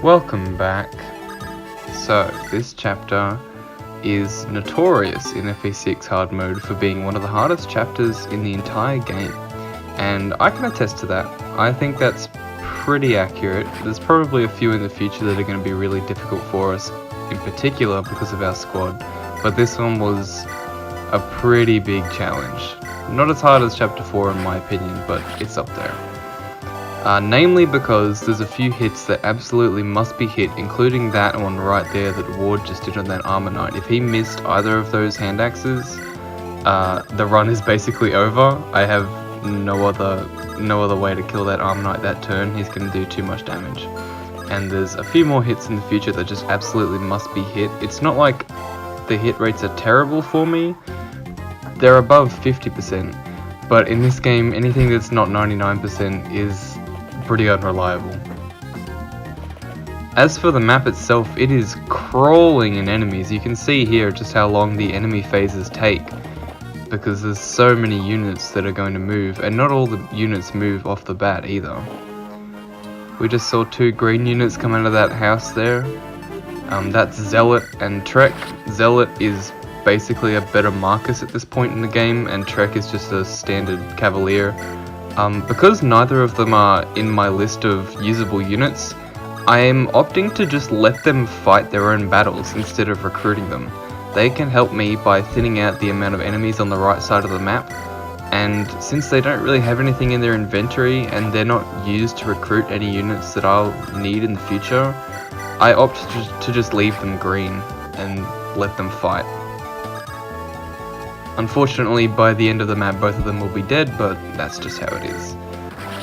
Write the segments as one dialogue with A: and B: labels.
A: Welcome back. So, this chapter is notorious in FE6 hard mode for being one of the hardest chapters in the entire game, and I can attest to that. I think that's pretty accurate. There's probably a few in the future that are going to be really difficult for us, in particular because of our squad, but this one was a pretty big challenge. Not as hard as chapter 4 in my opinion, but it's up there. Namely because there's a few hits that absolutely must be hit, including that one right there that Ward just did on that armor knight. If he missed either of those hand axes, the run is basically over. I have no other way to kill that armor knight that turn. He's going to do too much damage. And there's a few more hits in the future that just absolutely must be hit. It's not like the hit rates are terrible for me. They're above 50%. But in this game, anything that's not 99% is pretty unreliable. As for the map itself, it is crawling in enemies. You can see here just how long the enemy phases take, because there's so many units that are going to move, and not all the units move off the bat either. We just saw 2 green units come out of that house there. That's Zealot and Treck. Zealot is basically a better Marcus at this point in the game, and Treck is just a standard Cavalier. Because neither of them are in my list of usable units, I am opting to just let them fight their own battles instead of recruiting them. They can help me by thinning out the amount of enemies on the right side of the map, and since they don't really have anything in their inventory and they're not used to recruit any units that I'll need in the future, I opt to just leave them green and let them fight. Unfortunately, by the end of the map, both of them will be dead, but that's just how it is.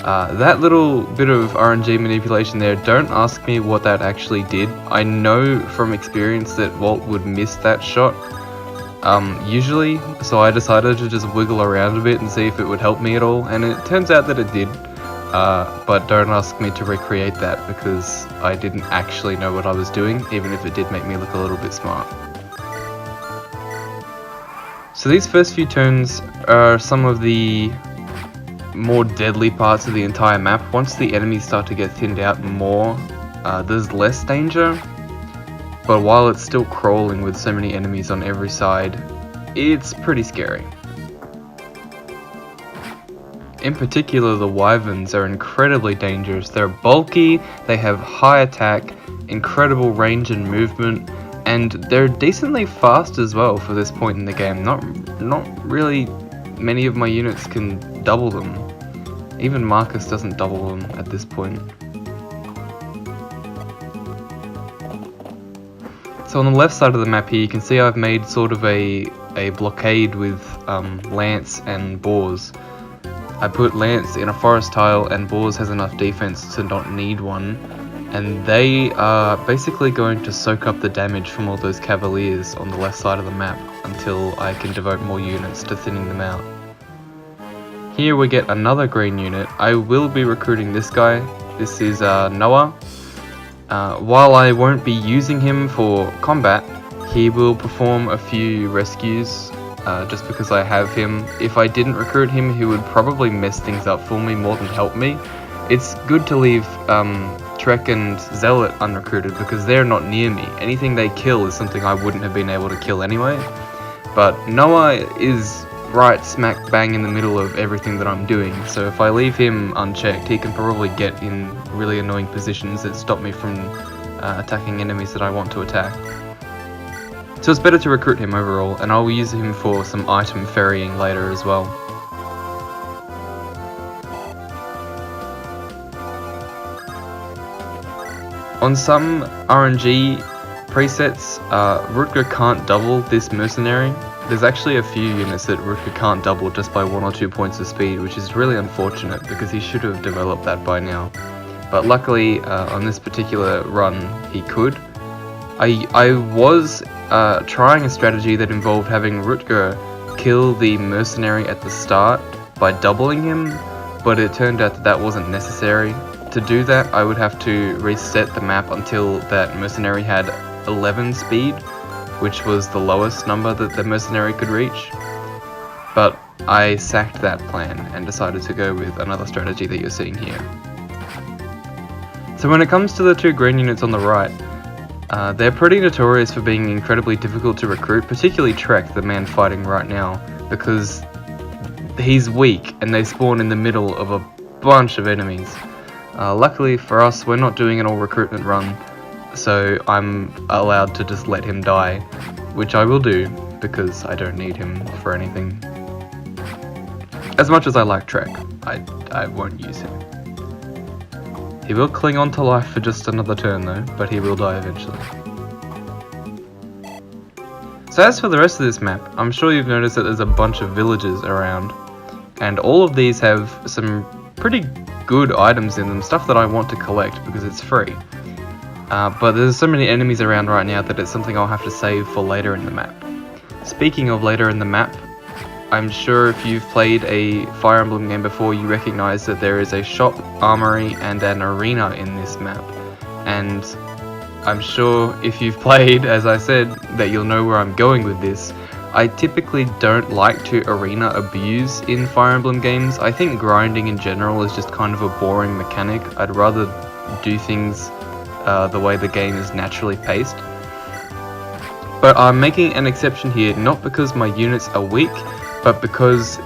A: That little bit of RNG manipulation there, don't ask me what that actually did. I know from experience that Wolt would miss that shot, usually, so I decided to just wiggle around a bit and see if it would help me at all, and it turns out that it did. But don't ask me to recreate that, because I didn't actually know what I was doing, even if it did make me look a little bit smart. So these first few turns are some of the more deadly parts of the entire map. Once the enemies start to get thinned out more, there's less danger, but while it's still crawling with so many enemies on every side, it's pretty scary. In particular, the wyverns are incredibly dangerous. They're bulky, they have high attack, incredible range and movement, and they're decently fast as well for this point in the game. Not really many of my units can double them. Even Marcus doesn't double them at this point. So on the left side of the map here, you can see I've made sort of a blockade with Lance and Boars. I put Lance in a forest tile, and Boars has enough defense to not need one. And they are basically going to soak up the damage from all those Cavaliers on the left side of the map until I can devote more units to thinning them out. Here we get another green unit. I will be recruiting this guy. This is Noah. While I won't be using him for combat, he will perform a few rescues just because I have him. If I didn't recruit him, he would probably mess things up for me more than help me. It's good to leave Treck and Zealot unrecruited because they're not near me. Anything they kill is something I wouldn't have been able to kill anyway. But Noah is right smack bang in the middle of everything that I'm doing, so if I leave him unchecked, he can probably get in really annoying positions that stop me from attacking enemies that I want to attack. So it's better to recruit him overall, and I'll use him for some item ferrying later as well. On some RNG presets, Rutger can't double this mercenary. There's actually a few units that Rutger can't double just by 1 or 2 points of speed, which is really unfortunate because he should have developed that by now. But luckily, on this particular run, he could. I was trying a strategy that involved having Rutger kill the mercenary at the start by doubling him, but it turned out that that wasn't necessary. To do that, I would have to reset the map until that mercenary had 11 speed, which was the lowest number that the mercenary could reach. But I sacked that plan and decided to go with another strategy that you're seeing here. So when it comes to the two green units on the right, they're pretty notorious for being incredibly difficult to recruit, particularly Treck, the man fighting right now, because he's weak and they spawn in the middle of a bunch of enemies. Luckily for us, we're not doing an all recruitment run, so I'm allowed to just let him die, which I will do because I don't need him for anything. As much as I like Treck, I won't use him. He will cling on to life for just another turn though, but he will die eventually. So as for the rest of this map, I'm sure you've noticed that there's a bunch of villages around, and all of these have some pretty good items in them, stuff that I want to collect because it's free. But there's so many enemies around right now that it's something I'll have to save for later in the map. Speaking of later in the map, I'm sure if you've played a Fire Emblem game before, you recognize that there is a shop, armory, and an arena in this map. And I'm sure if you've played, as I said, that you'll know where I'm going with this. I typically don't like to arena abuse in Fire Emblem games. I think grinding in general is just kind of a boring mechanic. I'd rather do things the way the game is naturally paced. But I'm making an exception here, not because my units are weak, but because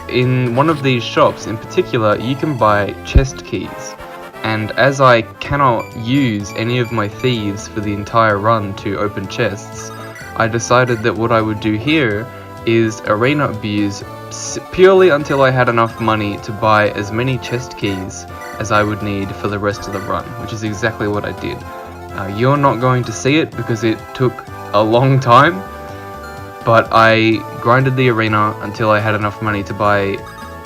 A: in one of these shops in particular, you can buy chest keys. And as I cannot use any of my thieves for the entire run to open chests, I decided that what I would do here is arena abuse purely until I had enough money to buy as many chest keys as I would need for the rest of the run, which is exactly what I did. You're not going to see it because it took a long time, but I grinded the arena until I had enough money to buy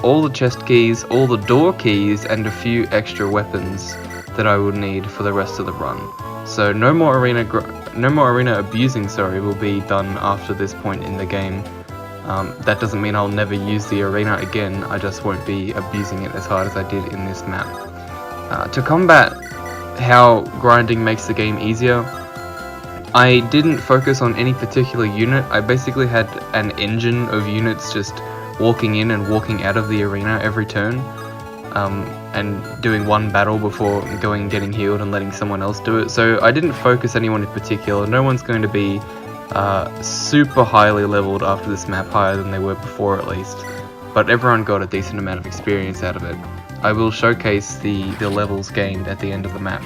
A: all the chest keys, all the door keys, and a few extra weapons that I would need for the rest of the run. So no more arena abusing, will be done after this point in the game. That doesn't mean I'll never use the arena again, I just won't be abusing it as hard as I did in this map. To combat how grinding makes the game easier, I didn't focus on any particular unit. I basically had an engine of units just walking in and walking out of the arena every turn, and doing one battle before going and getting healed and letting someone else do it. So I didn't focus anyone in particular. No one's going to be super highly leveled after this map, higher than they were before at least, but everyone got a decent amount of experience out of it. I will showcase the levels gained at the end of the map.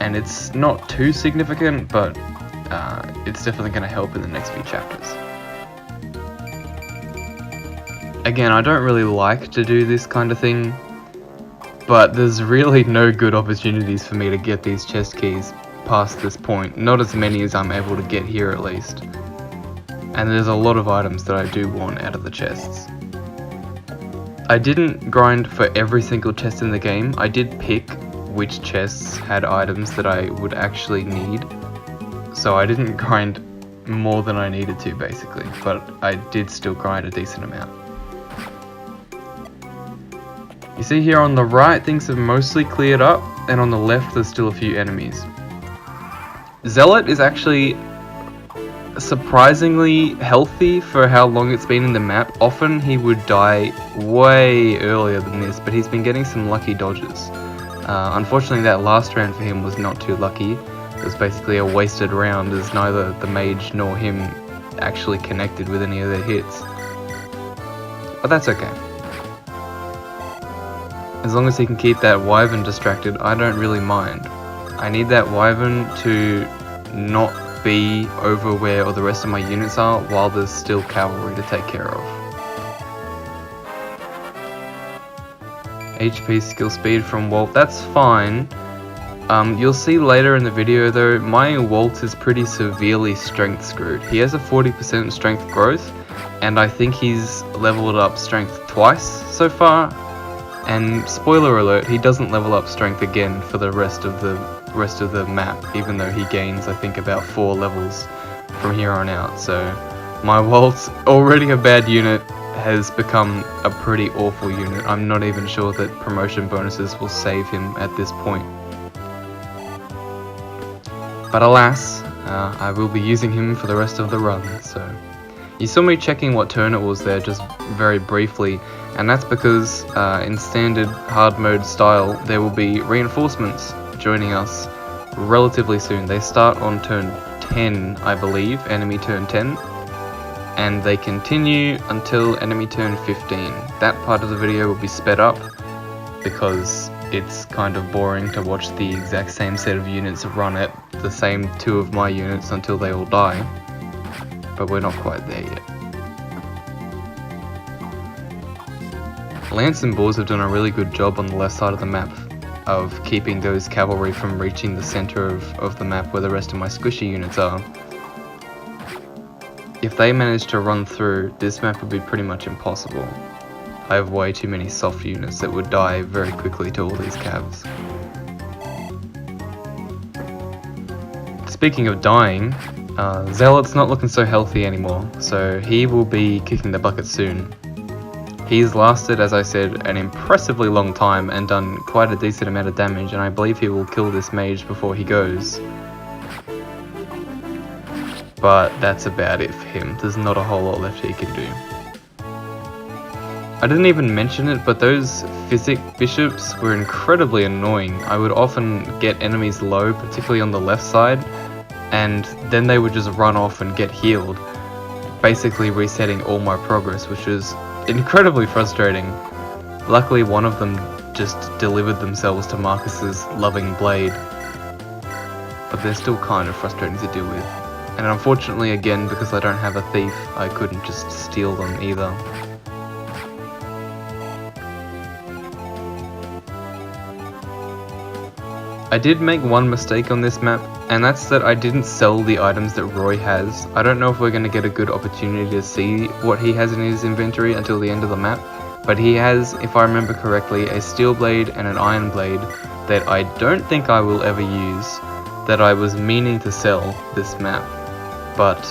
A: And it's not too significant, but it's definitely going to help in the next few chapters. Again, I don't really like to do this kind of thing, but there's really no good opportunities for me to get these chest keys past this point. Not as many as I'm able to get here at least. And there's a lot of items that I do want out of the chests. I didn't grind for every single chest in the game. I did pick which chests had items that I would actually need, so I didn't grind more than I needed to basically, but I did still grind a decent amount. You see here on the right things have mostly cleared up, and on the left there's still a few enemies. Zealot is actually surprisingly healthy for how long it's been in the map. Often he would die way earlier than this, but he's been getting some lucky dodges. Unfortunately that last round for him was not too lucky. It was basically a wasted round as neither the mage nor him actually connected with any of their hits. But that's okay. As long as he can keep that wyvern distracted, I don't really mind. I need that wyvern to not be over where all the rest of my units are while there's still cavalry to take care of. HP, skill, speed from Wolt, that's fine. You'll see later in the video though, my Wolt is pretty severely strength screwed. He has a 40% strength growth, and I think he's leveled up strength twice so far. And spoiler alert, he doesn't level up strength again for the rest of the map, even though he gains I think about 4 levels from here on out. So my Wolt's already a bad unit has become a pretty awful unit. I'm not even sure that promotion bonuses will save him at this point. But alas, I will be using him for the rest of the run, so... You saw me checking what turn it was there just very briefly, And that's because in standard hard mode style, there will be reinforcements joining us relatively soon. They start on turn 10, I believe, enemy turn 10, and they continue until enemy turn 15. That part of the video will be sped up because it's kind of boring to watch the exact same set of units run at the same 2 of my units until they all die, but we're not quite there yet. Lance and Boars have done a really good job on the left side of the map of keeping those cavalry from reaching the center of the map where the rest of my squishy units are. If they manage to run through, this map would be pretty much impossible. I have way too many soft units that would die very quickly to all these cavs. Speaking of dying, Zealot's not looking so healthy anymore, so he will be kicking the bucket soon. He's lasted, as I said, an impressively long time and done quite a decent amount of damage, and I believe he will kill this mage before he goes. But that's about it for him. There's not a whole lot left he can do. I didn't even mention it, but those physic bishops were incredibly annoying. I would often get enemies low, particularly on the left side, and then they would just run off and get healed, basically resetting all my progress, which was incredibly frustrating. Luckily, one of them just delivered themselves to Marcus's loving blade, but they're still kind of frustrating to deal with. And unfortunately, again, because I don't have a thief, I couldn't just steal them either. I did make one mistake on this map, and that's that I didn't sell the items that Roy has. I don't know if we're going to get a good opportunity to see what he has in his inventory until the end of the map, but he has, if I remember correctly, a steel blade and an iron blade that I don't think I will ever use, that I was meaning to sell this map, but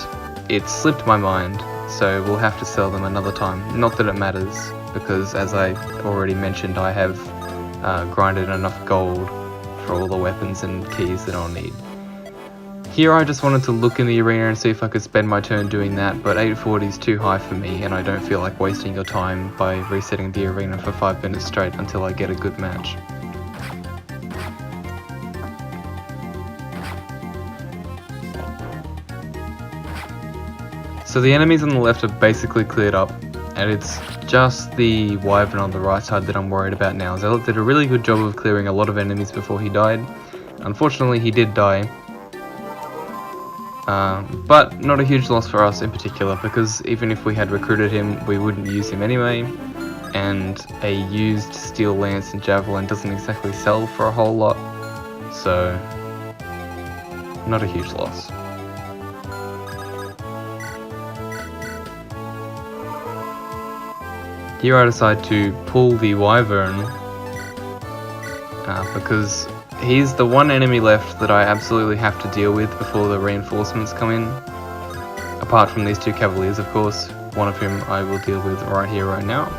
A: it slipped my mind, so we'll have to sell them another time. Not that it matters, because as I already mentioned, I have grinded enough gold for all the weapons and keys that I'll need. Here I just wanted to look in the arena and see if I could spend my turn doing that, but 840 is too high for me and I don't feel like wasting your time by resetting the arena for 5 minutes straight until I get a good match. So the enemies on the left are basically cleared up, and it's just the wyvern on the right side that I'm worried about now. Zealot did a really good job of clearing a lot of enemies before he died. Unfortunately, he did die. But not a huge loss for us in particular, because even if we had recruited him, we wouldn't use him anyway, and a used steel lance and javelin doesn't exactly sell for a whole lot, so not a huge loss. Here I decide to pull the wyvern because he's the one enemy left that I absolutely have to deal with before the reinforcements come in. Apart from these 2 cavaliers, of course, one of whom I will deal with right here, right now.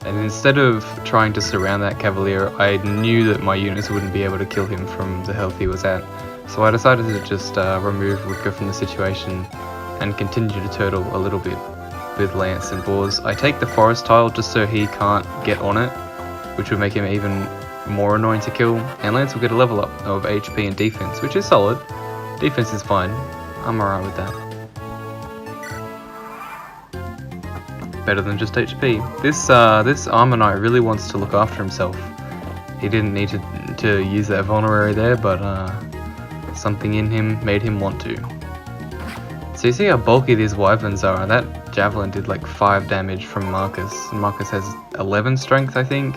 A: And instead of trying to surround that cavalier, I knew that my units wouldn't be able to kill him from the health he was at. So I decided to just remove Rutger from the situation and continue to turtle a little bit with Lance and Boars. I take the forest tile just so he can't get on it, which would make him even more annoying to kill. And Lance will get a level up of HP and defense, which is solid. Defense is fine. I'm alright with that. Better than just HP. This armor knight really wants to look after himself. He didn't need to use that vulnerary there, but something in him made him want to. So you see how bulky these wyverns are. That javelin did like 5 damage from Marcus. Marcus has 11 strength, I think,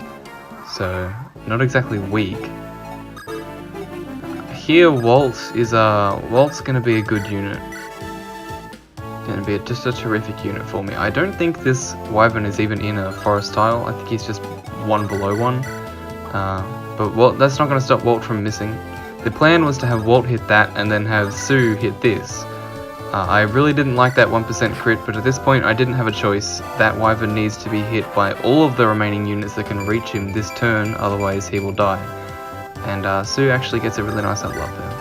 A: so not exactly weak. Here Wolt is Wolt's gonna be a good unit. Gonna be just a terrific unit for me. I don't think this wyvern is even in a forest tile. I think he's just one below one. But Wolt, that's not going to stop Wolt from missing. The plan was to have Wolt hit that and then have Sue hit this. I really didn't like that 1% crit, but at this point I didn't have a choice. That wyvern needs to be hit by all of the remaining units that can reach him this turn, otherwise he will die. And Sue actually gets a really nice level up there.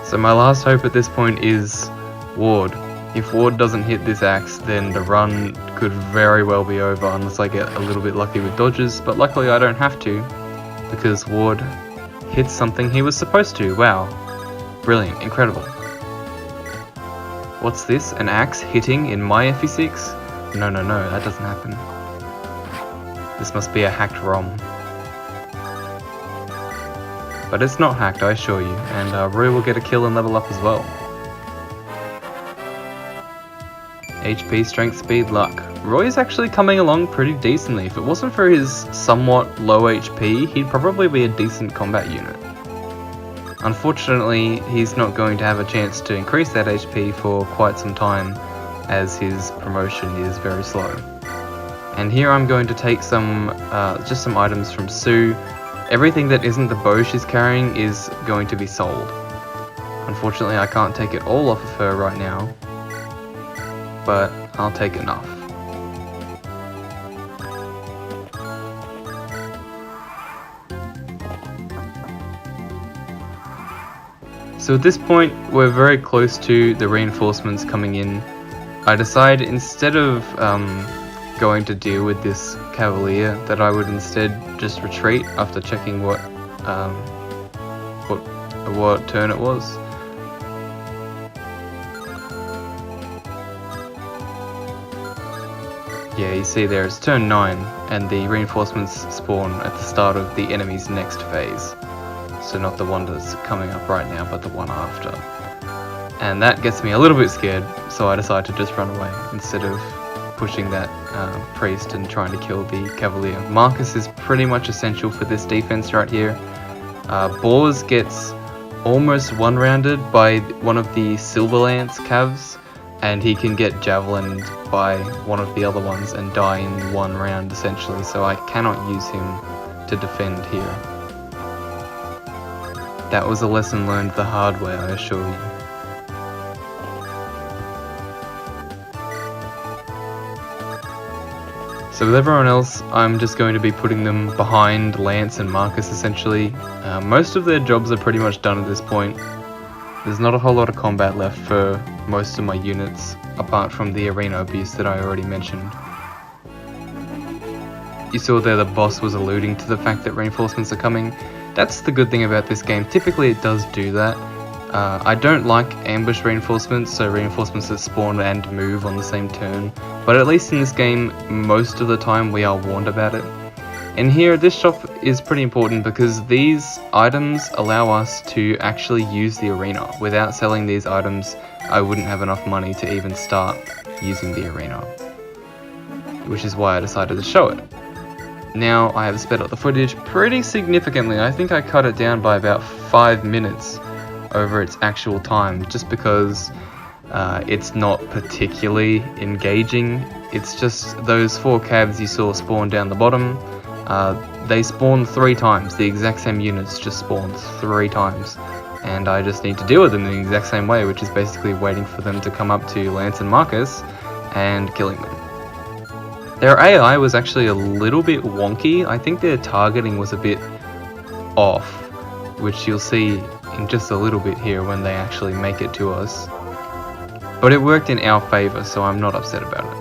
A: So my last hope at this point is Ward. If Ward doesn't hit this axe, then the run could very well be over unless I get a little bit lucky with dodges, but luckily I don't have to, because Ward hits something he was supposed to. Wow. Brilliant. Incredible. What's this? An axe hitting in my FE6? No, that doesn't happen. This must be a hacked ROM. But it's not hacked, I assure you, and Roy will get a kill and level up as well. HP, strength, speed, luck. Roy's actually coming along pretty decently. If it wasn't for his somewhat low HP, he'd probably be a decent combat unit. Unfortunately, he's not going to have a chance to increase that HP for quite some time, as his promotion is very slow. And here I'm going to take some, just some items from Sue. Everything that isn't the bow she's carrying is going to be sold. Unfortunately, I can't take it all off of her right now, but I'll take enough. So at this point, we're very close to the reinforcements coming in. I decide instead of going to deal with this cavalier, that I would instead just retreat after checking what turn it was. Yeah, you see there it's turn 9, and the reinforcements spawn at the start of the enemy's next phase. So not the one that's coming up right now, but the one after. And that gets me a little bit scared, so I decide to just run away instead of pushing that priest and trying to kill the cavalier. Marcus is pretty much essential for this defense right here. Boars gets almost one-rounded by one of the Silver Lance cavs, and he can get javelined by one of the other ones and die in one round essentially, so I cannot use him to defend here. That was a lesson learned the hard way, I assure you. So with everyone else, I'm just going to be putting them behind Lance and Marcus essentially. Most of their jobs are pretty much done at this point. There's not a whole lot of combat left for most of my units, apart from the arena abuse that I already mentioned. You saw there the boss was alluding to the fact that reinforcements are coming. That's the good thing about this game. Typically it does do that. I don't like ambush reinforcements, so reinforcements that spawn and move on the same turn, but at least in this game, most of the time we are warned about it. And here, this shop is pretty important because these items allow us to actually use the arena. Without selling these items, I wouldn't have enough money to even start using the arena, which is why I decided to show it. Now, I have sped up the footage pretty significantly. I think I cut it down by about 5 minutes over its actual time, just because it's not particularly engaging. It's just those 4 cavs you saw spawn down the bottom. They spawn 3 times. The exact same units just spawned 3 times, and I just need to deal with them in the exact same way, which is basically waiting for them to come up to Lance and Marcus and killing them. Their AI was actually a little bit wonky. I think their targeting was a bit off, which you'll see in just a little bit here when they actually make it to us. But it worked in our favor, so I'm not upset about it.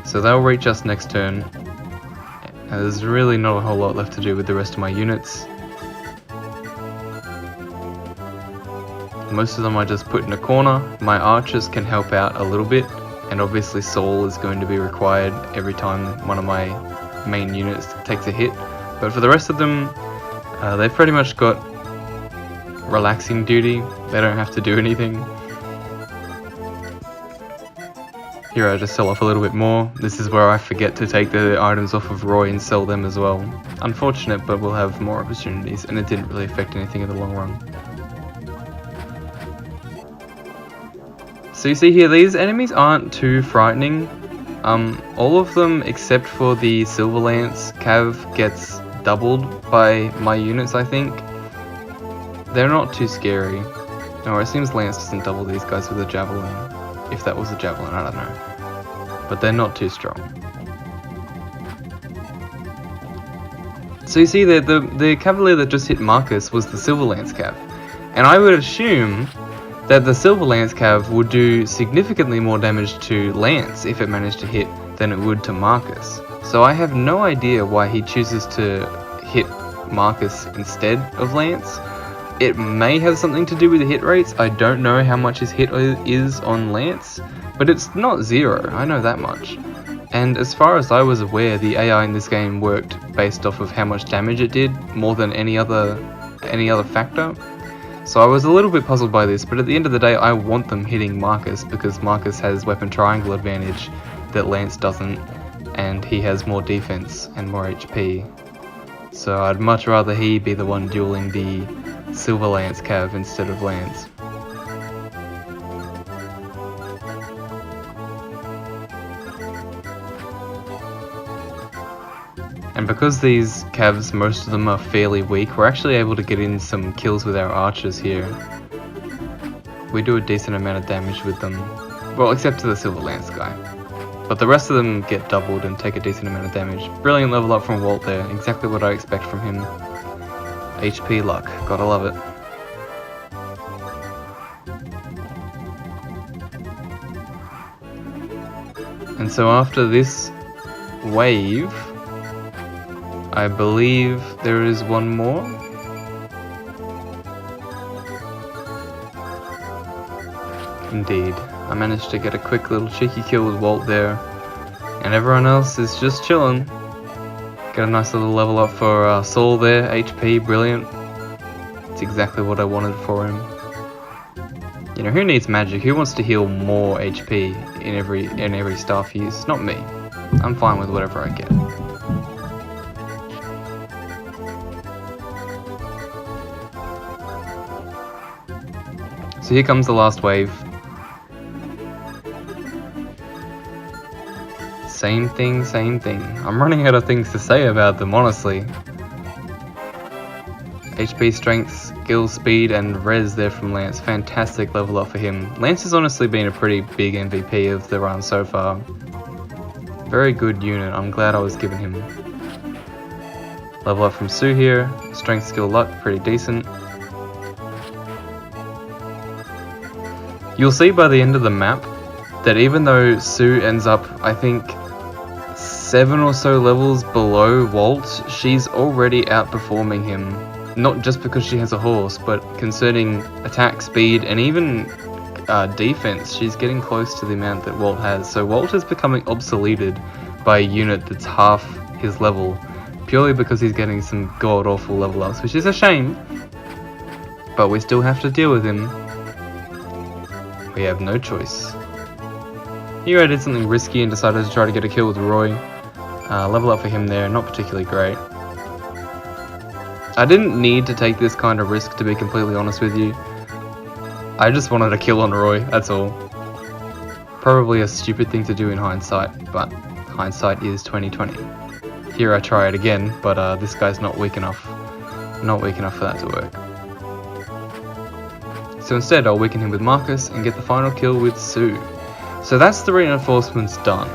A: So they'll reach us next turn. And there's really not a whole lot left to do with the rest of my units. Most of them I just put in a corner. My archers can help out a little bit, and obviously Saul is going to be required every time one of my main units takes a hit. But for the rest of them, they've pretty much got relaxing duty. They don't have to do anything. Here I just sell off a little bit more. This is where I forget to take the items off of Roy and sell them as well. Unfortunate, but we'll have more opportunities, and it didn't really affect anything in the long run. So you see here, these enemies aren't too frightening. All of them except for the Silver Lance cav gets doubled by my units, I think. They're not too scary. No, it seems Lance doesn't double these guys with a javelin. If that was a javelin, I don't know. but they're not too strong. So you see that the cavalier that just hit Marcus was the Silver Lance Cav, and I would assume that the Silver Lance Cav would do significantly more damage to Lance if it managed to hit than it would to Marcus. So I have no idea why he chooses to hit Marcus instead of Lance. It may have something to do with the hit rates. I don't know how much his hit is on Lance, but it's not 0, I know that much. And as far as I was aware, the AI in this game worked based off of how much damage it did more than any other factor. So I was a little bit puzzled by this, but at the end of the day I want them hitting Marcus because Marcus has weapon triangle advantage that Lance doesn't, and he has more defense and more HP. So I'd much rather he be the one dueling the Silver Lance Cav instead of Lance. And because these Cavs, most of them are fairly weak, we're actually able to get in some kills with our archers here. We do a decent amount of damage with them. Well, except to the Silver Lance guy. But the rest of them get doubled and take a decent amount of damage. Brilliant level up from Wolt there, exactly what I expect from him. HP luck, gotta love it. And so after this wave, I believe there is one more. Indeed, I managed to get a quick little cheeky kill with Wolt there, and everyone else is just chilling. Get a nice little level up for Saul there, HP, brilliant. It's exactly what I wanted for him. You know, who needs magic? Who wants to heal more HP in every staff use? Not me. I'm fine with whatever I get. So here comes the last wave. Same thing, same thing. I'm running out of things to say about them, honestly. HP, strength, skill, speed, and res there from Lance. Fantastic level up for him. Lance has honestly been a pretty big MVP of the run so far. Very good unit. I'm glad I was given him. Level up from Sue here. Strength, skill, luck, pretty decent. You'll see by the end of the map that even though Sue ends up, I think, 7 or so levels below Wolt, she's already outperforming him. Not just because she has a horse, but concerning attack speed and even defense, she's getting close to the amount that Wolt has. So Wolt is becoming obsoleted by a unit that's half his level, purely because he's getting some god-awful level ups, which is a shame, but we still have to deal with him. We have no choice. Here I did something risky and decided to try to get a kill with Roy. Level up for him there, not particularly great. I didn't need to take this kind of risk, to be completely honest with you. I just wanted a kill on Roy, that's all. Probably a stupid thing to do in hindsight, but hindsight is 2020. Here I try it again, but this guy's not weak enough. Not weak enough for that to work. So instead I'll weaken him with Marcus and get the final kill with Sue. So that's the reinforcements done.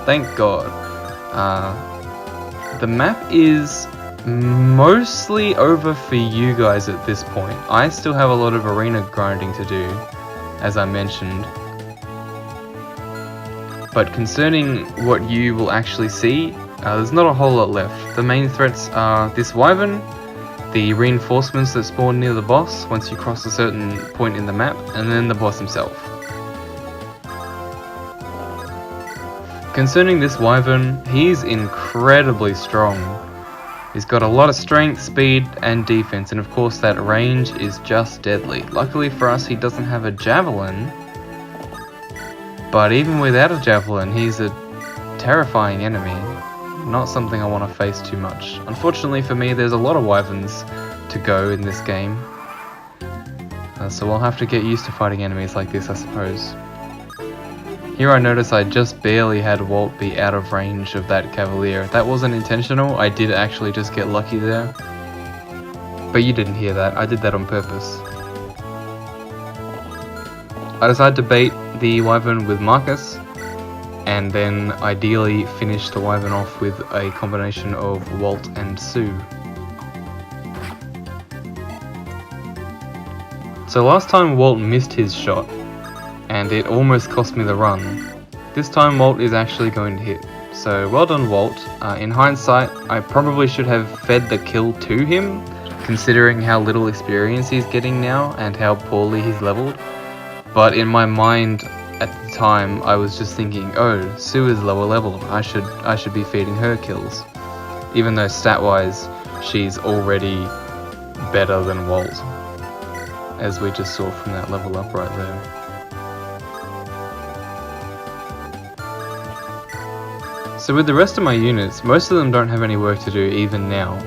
A: Thank God. The map is mostly over for you guys at this point. I still have a lot of arena grinding to do, as I mentioned. But concerning what you will actually see, there's not a whole lot left. The main threats are this wyvern, the reinforcements that spawn near the boss once you cross a certain point in the map, and then the boss himself. Concerning this wyvern, he's incredibly strong. He's got a lot of strength, speed, and defense, and of course that range is just deadly. Luckily for us, he doesn't have a javelin, but even without a javelin, he's a terrifying enemy. Not something I want to face too much. Unfortunately for me, there's a lot of wyverns to go in this game, so I'll have to get used to fighting enemies like this, I suppose. Here I notice I just barely had Wolt be out of range of that cavalier. That wasn't intentional, I did actually just get lucky there. But you didn't hear that, I did that on purpose. I decided to bait the wyvern with Marcus, and then ideally finish the wyvern off with a combination of Wolt and Sue. So last time Wolt missed his shot, and it almost cost me the run. This time Wolt is actually going to hit. So well done, Wolt. In hindsight, I probably should have fed the kill to him, considering how little experience he's getting now and how poorly he's leveled. But in my mind at the time, I was just thinking, oh, Sue is lower level. I should be feeding her kills, even though stat-wise she's already better than Wolt, as we just saw from that level up right there. So with the rest of my units, most of them don't have any work to do even now.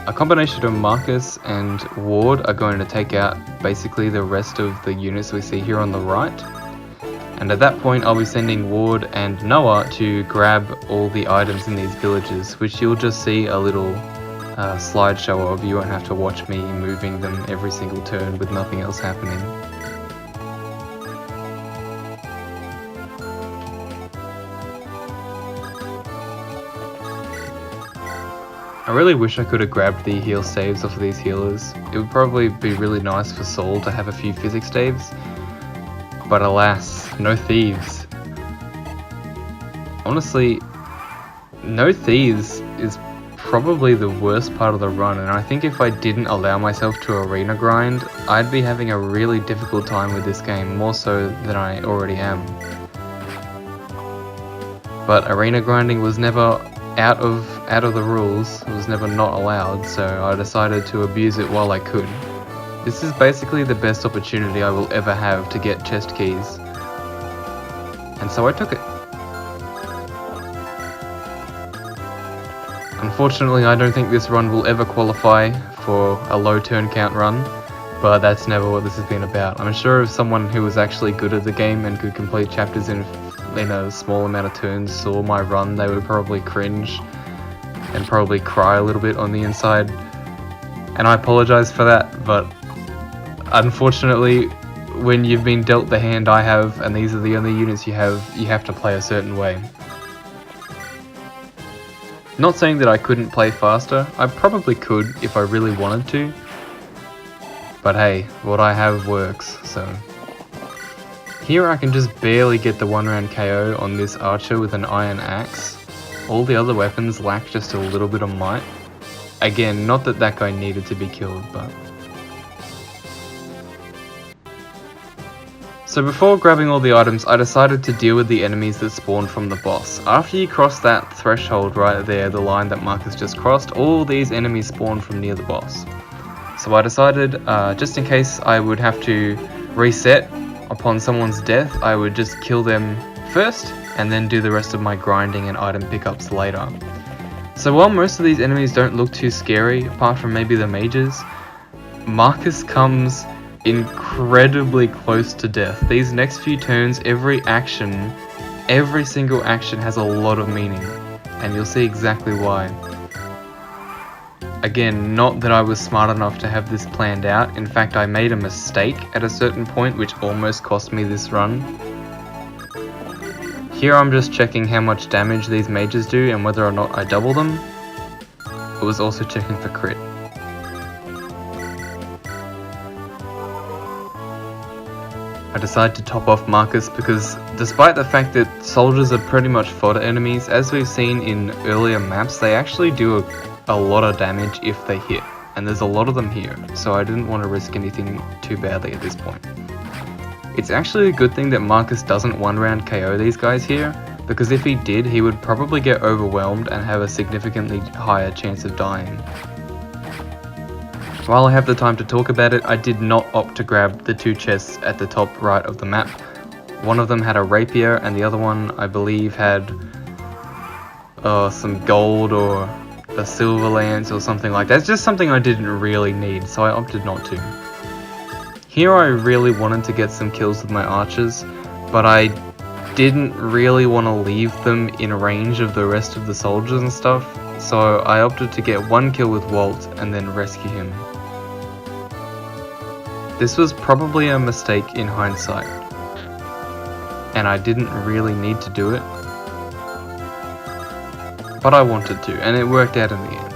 A: A combination of Marcus and Ward are going to take out basically the rest of the units we see here on the right. And at that point I'll be sending Ward and Noah to grab all the items in these villages, which you'll just see a little slideshow of. You won't have to watch me moving them every single turn with nothing else happening. I really wish I could have grabbed the heal staves off of these healers. It would probably be really nice for Saul to have a few physics staves, but alas, no thieves. Honestly, no thieves is probably the worst part of the run, and I think if I didn't allow myself to arena grind, I'd be having a really difficult time with this game, more so than I already am. But arena grinding was never out of the rules, it was never not allowed, so I decided to abuse it while I could. This is basically the best opportunity I will ever have to get chest keys, and so I took it. Unfortunately, I don't think this run will ever qualify for a low turn count run, but that's never what this has been about. I'm sure if someone who was actually good at the game and could complete chapters in a small amount of turns saw my run, they would probably cringe and probably cry a little bit on the inside, and I apologize for that, but unfortunately when you've been dealt the hand I have and these are the only units you have to play a certain way. Not saying that I couldn't play faster, I probably could if I really wanted to, but hey, what I have works, so. Here I can just barely get the one round KO on this archer with an iron axe. All the other weapons lack just a little bit of might. Again, not that that guy needed to be killed, but... So before grabbing all the items, I decided to deal with the enemies that spawned from the boss. After you cross that threshold right there, the line that Marcus just crossed, all these enemies spawn from near the boss. So I decided, just in case I would have to reset upon someone's death, I would just kill them first, and then do the rest of my grinding and item pickups later. So while most of these enemies don't look too scary, apart from maybe the mages, Marcus comes incredibly close to death. These next few turns, every single action has a lot of meaning, and you'll see exactly why. Again, not that I was smart enough to have this planned out. In fact, I made a mistake at a certain point which almost cost me this run. Here I'm just checking how much damage these mages do and whether or not I double them. I was also checking for crit. I decided to top off Marcus because despite the fact that soldiers are pretty much fodder enemies, as we've seen in earlier maps, they actually do a lot of damage if they hit, and there's a lot of them here, so I didn't want to risk anything too badly at this point. It's actually a good thing that Marcus doesn't one round KO these guys here, because if he did, he would probably get overwhelmed and have a significantly higher chance of dying. While I have the time to talk about it, I did not opt to grab the two chests at the top right of the map. One of them had a rapier and the other one, I believe, had some gold or a silver lance or something like that. It's just something I didn't really need, so I opted not to. Here I really wanted to get some kills with my archers, but I didn't really want to leave them in range of the rest of the soldiers and stuff, so I opted to get one kill with Wolt and then rescue him. This was probably a mistake in hindsight. and I didn't really need to do it. But I wanted to, and it worked out in the end.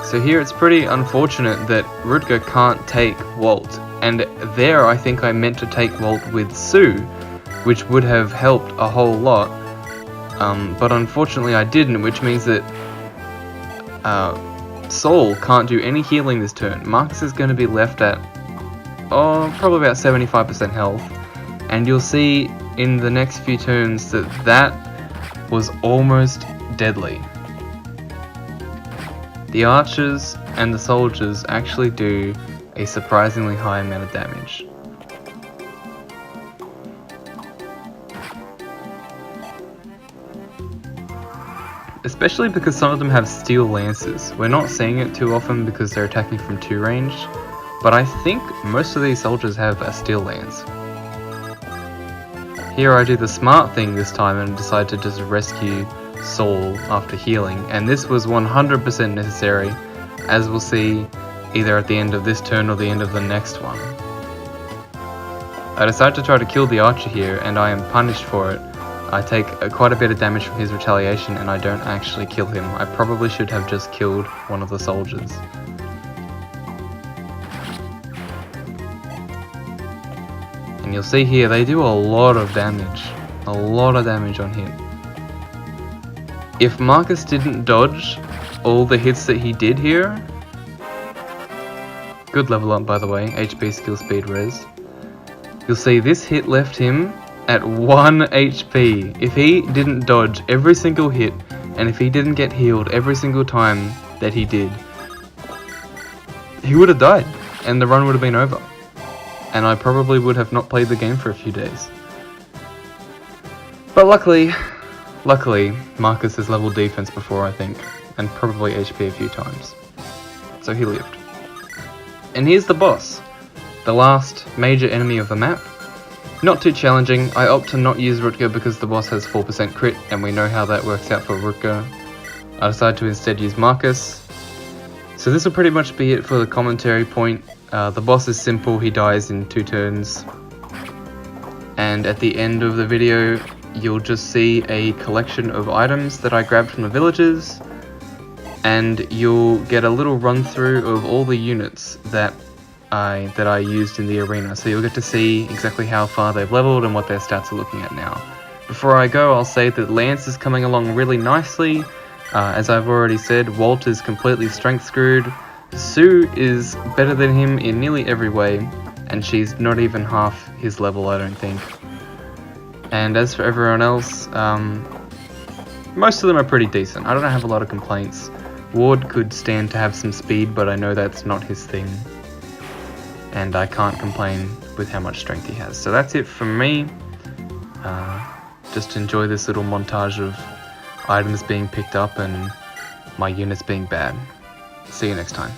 A: So here it's pretty unfortunate that Rutger can't take Wolt, and there I think I meant to take Wolt with Sue, which would have helped a whole lot, but unfortunately I didn't, which means that Saul can't do any healing this turn. Marcus is going to be left at, probably about 75% health, and you'll see in the next few turns that that was almost deadly. The archers and the soldiers actually do a surprisingly high amount of damage. Especially because some of them have steel lances. We're not seeing it too often because they're attacking from 2 range, but I think most of these soldiers have a steel lance. Here I do the smart thing this time and decide to just rescue Saul after healing, and this was 100% necessary, as we'll see either at the end of this turn or the end of the next one. I decide to try to kill the archer here, and I am punished for it. I take quite a bit of damage from his retaliation, and I don't actually kill him. I probably should have just killed one of the soldiers. And you'll see here, they do a lot of damage. A lot of damage on hit. If Marcus didn't dodge all the hits that he did here... Good level up, by the way. HP, skill, speed, res. You'll see this hit left him at 1 HP. If he didn't dodge every single hit, and if he didn't get healed every single time that he did, he would have died, and the run would have been over. And I probably would have not played the game for a few days. But luckily, Marcus has leveled defense before, I think, and probably HP a few times. So he lived. And here's the boss, the last major enemy of the map. Not too challenging. I opt to not use Rutger because the boss has 4% crit, and we know how that works out for Rutger. I decide to instead use Marcus. So this will pretty much be it for the commentary point. The boss is simple, he dies in 2 turns. And at the end of the video, you'll just see a collection of items that I grabbed from the villagers, and you'll get a little run through of all the units that I used in the arena, so you'll get to see exactly how far they've leveled and what their stats are looking at now. Before I go, I'll say that Lance is coming along really nicely. As I've already said, Wolt is completely strength screwed. Sue is better than him in nearly every way, and she's not even half his level, I don't think. And as for everyone else, most of them are pretty decent. I don't have a lot of complaints. Ward could stand to have some speed, but I know that's not his thing. And I can't complain with how much strength he has. So that's it from me. Just enjoy this little montage of items being picked up and my units being bad. See you next time.